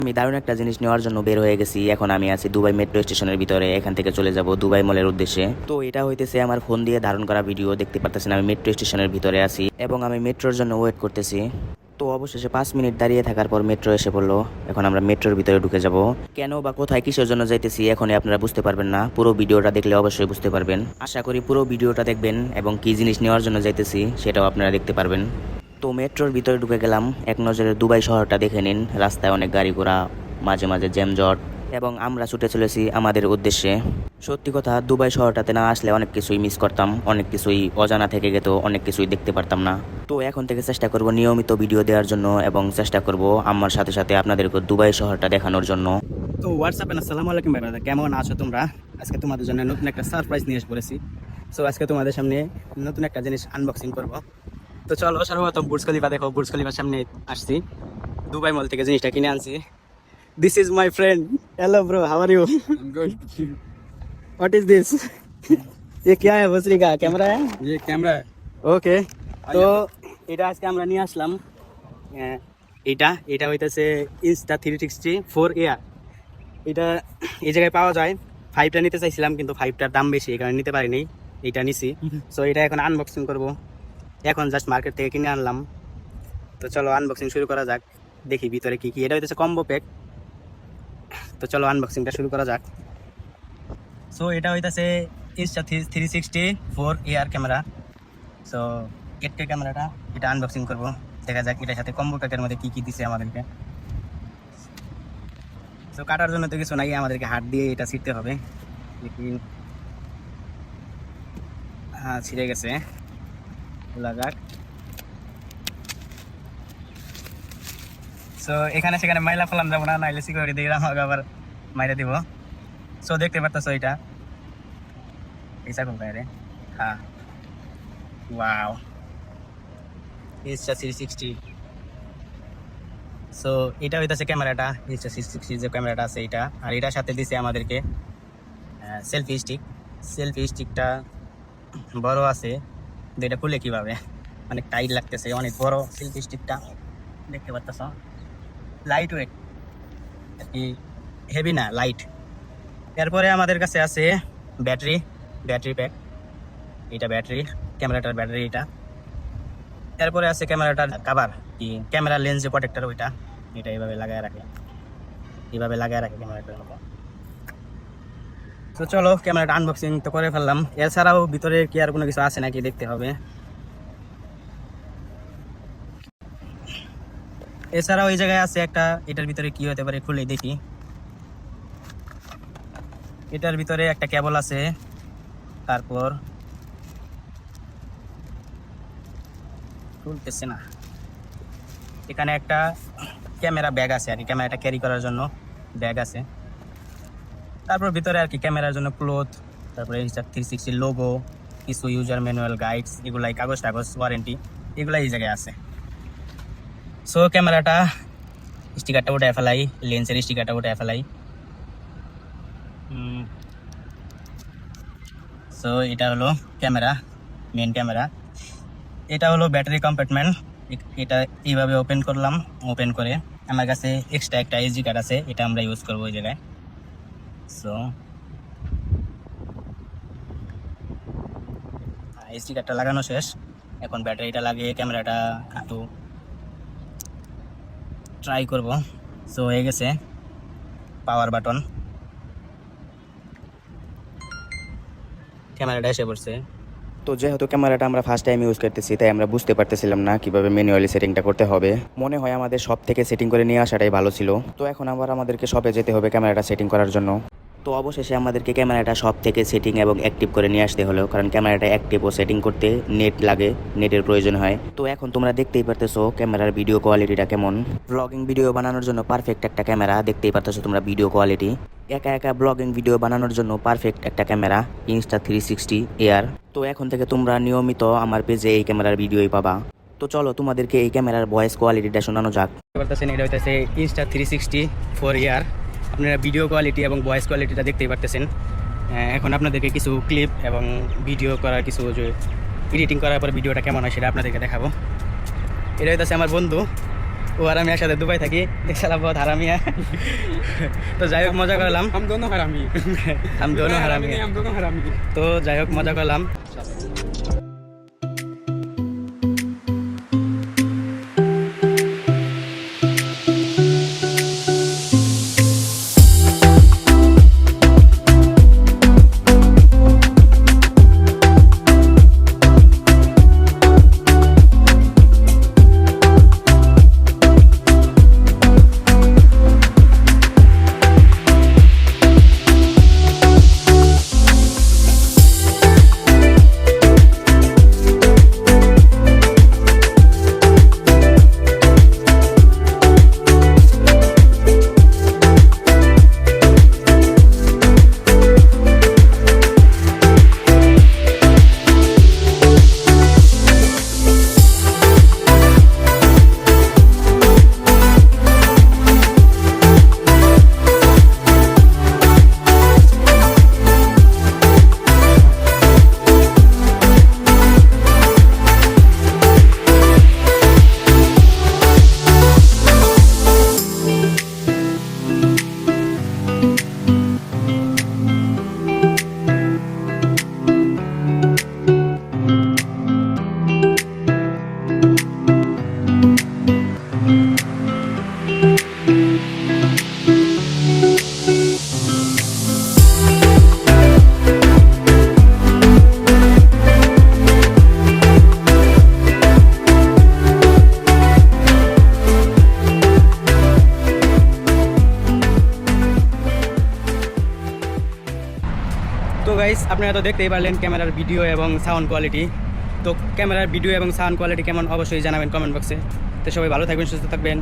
আমি দারুণ একটা জিনিস নেওয়ার জন্য বের হয়ে গেছি। এখন আমি আছি দুবাই মেট্রো স্টেশনের ভিতরে। এখান থেকে চলে যাব দুবাই মলের উদ্দেশ্যে। তো এটা হইতেছে আমার ফোন দিয়ে ধারণ করা ভিডিও। দেখতে পারতেছেন আমি মেট্রো স্টেশনের ভিতরে আছি এবং আমি মেট্রোর জন্য ওয়েট করতেছি। তো অবশেষে 5 মিনিট দাঁড়িয়ে থাকার পর মেট্রো এসে পড়লো। এখন আমরা মেট্রোর ভিতরে ঢুকে যাব। কেন বা কোথায় কিসের জন্য যাইতেছি এখনই আপনারা বুঝতে পারবেন না, পুরো ভিডিওটা দেখলে অবশ্যই বুঝতে পারবেন। আশা করি পুরো ভিডিওটা দেখবেন এবং কি জিনিস নেওয়ার জন্য যাইতেছি সেটাও আপনারা দেখতে পারবেন। তো মেট্রোর ভিতরে ঢুকে গেলাম। এক নজরে দুবাই শহরটা দেখে নিন। রাস্তায় অনেক গাড়ি ঘোড়া, মাঝে মাঝে জ্যামজট, এবং আমরা ছুটে চলেছি আমাদের উদ্দেশ্যে। সত্যি কথা, দুবাই শহরটাতে না আসলে অনেক কিছুই মিস করতাম, অনেক কিছুই অজানা থেকে যেত, অনেক কিছুই দেখতে পারতাম না। তো এখন থেকে চেষ্টা করব নিয়মিত ভিডিও দেওয়ার জন্য এবং চেষ্টা করব আমার সাথে সাথে আপনাদেরকে দুবাই শহরটা দেখানোর জন্য। তো হোয়াটসঅ্যাপ আসসালামু আলাইকুম ভাই, কেমন আছো তোমরা? আজকে তোমাদের জন্য নতুন একটা সারপ্রাইজ নিয়ে এসে পড়েছি। সো আজকে তোমাদের সামনে নতুন একটা জিনিস আনবক্সিং করব। তো চলো সর্বপ্রথম বুর্জ খলিফা দেখো। বুর্জ খলিফার সামনে আসছি, দুবাই মল থেকে জিনিসটা কিনে আনছি। This is my friend. Hello bro, how are you? Good. What is this? ये क्या है? बसरी का कैमरा है? ये कैमरा है। ওকে, তো এটা আজকে আমরা নিয়ে আসলাম। এটা এটা হইতেছে Insta360 4AR। এটা এই জায়গায় পাওয়া যায়। 5টা নিতে চাইছিলাম কিন্তু 5টার দাম বেশি, এই কারণে নিতে পারিনি। এইটা নিছি। সো এটা এখন আনবক্সিং করব। এখন জাস্ট মার্কেট থেকে কিনে আনলাম। তো চলো আনবক্সিং শুরু করা যাক, দেখি ভিতরে কি কি। এটা হইতেছে কম্বো প্যাক। তো চলো আনবক্সিংটা শুরু করা যাক। সো এটা হইতেছে Insta360 4AR ক্যামেরা। সো এর ক্যামেরাটা এটা আনবক্সিং করব, দেখা যাক এটার সাথে কম্বো প্যাকের মধ্যে কি কি দিছে আমাদেরকে। তো কাটার জন্য তো কিছু নাই, আমাদেরকে হাত দিয়ে এটা ছিঁড়তে হবে। লেকিন হ্যাঁ, ছিঁড়ে গেছে। লাগাক। সো এখানে সেখানে মাইলা ফেলাম যাবো না, নাইলে সিকিউরিটি দিয়ে আমাকে আবার মাইরা দিব। সো দেখতে পারতেছো এটা এইসা কোন বাইরে। হ্যাঁ, ওয়াও, Insta360। সো এটা হইতেছে ক্যামেরাটা, Insta360 যে ক্যামেরাটা আছে এটা। আর এটার সাথে দিছে আমাদেরকে সেলফি স্টিক। সেলফি স্টিকটা বড় আছে কিন্তু এটা খুলে কীভাবে, অনেক টাইট লাগতেছে, অনেক বড় সেলফি স্টিকটা। দেখতে পারতেছ, লাইট ওয়েট আর কি, হেভি না, লাইট। এরপরে আমাদের কাছে আছে ব্যাটারি প্যাক। এটা ব্যাটারি, ক্যামেরাটার ব্যাটারি এটা। এরপরে আছে ক্যামেরাটার কাভার, কি ক্যামেরা লেন্স যে প্রোটেক্টর ওইটা। এটা এইভাবে লাগায় রাখে, ক্যামেরাটার মতো। তো চলো ক্যামেরাটা আনবক্সিং তো করে ফেললাম। এছাড়াও ভিতরে কি আর কোনো কিছু আছে নাকি দেখতে হবে। এছাড়াও এই জায়গায় আছে একটা, এটার ভিতরে কি হতে পারে খুলে দেখি। এটার ভিতরে একটা কেবল আছে, তারপর খুলতেছে না। এখানে একটা ক্যামেরা ব্যাগ আছে আর কি, ক্যামেরাটা ক্যারি করার জন্য ব্যাগ আছে। তারপর ভিতরে আর কি ক্যামেরার জন্য ক্লোথ, তারপরে Insta360 লোগো, কিছু ইউজার ম্যানুয়াল গাইডস, এগুলাই কাগজ ওয়ারেন্টি, এগুলাই এই জায়গায় আছে। সো ক্যামেরাটা স্টিকারটা উঠে ফেলাই, লেন্সের স্টিকারটা উঠে ফেলাই। সো এটা হলো ক্যামেরা, মেন ক্যামেরা। এটা হলো ব্যাটারি কম্পার্টমেন্ট। এটা এইভাবে ওপেন করলাম। ওপেন করে আমার কাছে এক্সট্রা একটা এসডি কার্ড আছে, এটা আমরা ইউজ করবো ওই জায়গায়। সো এসডি কার্ডটা লাগানো শেষ, এখন ব্যাটারিটা লাগিয়ে ক্যামেরাটা একটু ট্রাই করব। সো হয়ে গেছে, পাওয়ার বাটন, ক্যামেরাটা এসে পড়ছে। তো যেহেতু ক্যামেরাটা আমরা ফার্স্ট টাইম ইউজ করতেছি, তাই আমরা বুঝতে পারতেছিলাম না কিভাবে ম্যানুয়ালি সেটিংটা করতে হবে। মনে হয় আমাদের সব থেকে সেটিং করে নিয়ে আসাটাই ভালো ছিল। তো এখন আবার আমাদেরকে শপে যেতে হবে ক্যামেরাটা সেটিং করার জন্য। তো অবশেষে আমাদেরকে ক্যামেরাটা সব থেকে সেটিং এবং অ্যাক্টিভ করে নিয়ে আসতে হলো, কারণ ক্যামেরাটা অ্যাক্টিভ ও সেটিং করতে নেট লাগে, নেটের প্রয়োজন হয়। তো এখন তোমরা দেখতেই পারতেছো ক্যামেরার ভিডিও কোয়ালিটিটা কেমন। ব্লগিং ভিডিও বানানোর জন্য পারফেক্ট একটা ক্যামেরা। দেখতেই পারতেছো তোমরা ভিডিও কোয়ালিটি, একা ব্লগিং ভিডিও বানানোর জন্য পারফেক্ট একটা ক্যামেরা Insta360 AR। তো এখন থেকে তোমরা নিয়মিত আমার পেজে এই ক্যামেরার ভিডিওই পাবা। তো চলো তোমাদেরকে এই ক্যামেরার ভয়েস কোয়ালিটিটা শোনানো যাক। পারতেছেন এটা হইতেছে Insta360 4AR। আপনারা ভিডিও কোয়ালিটি এবং ভয়েস কোয়ালিটিটা দেখতেই পারতেছেন। এখন আপনাদেরকে কিছু ক্লিপ এবং ভিডিও করার কিছু যে এডিটিং করার পর ভিডিওটা কেমন হয় সেটা আপনাদেরকে দেখাবো। এটা হইতেছে আমার বন্ধু, ও আর আমি একসাথে দুবাই থাকি সালা বহুত হারামি হ্যাঁ। তো যাই হোক মজা করলাম, हम दोनों हरामी আমি দোনো হারামি। नहीं, हम दोनों हरामी তো যাই হোক মজা করলাম। তো গাইস আপনারা তো দেখতেই পারলেন ক্যামেরার ভিডিও এবং সাউন্ড কোয়ালিটি। তো ক্যামেরার ভিডিও এবং সাউন্ড কোয়ালিটি কেমন অবশ্যই জানাবেন কমেন্ট বক্সে। তো সবাই ভালো থাকবেন, সুস্থ থাকবেন।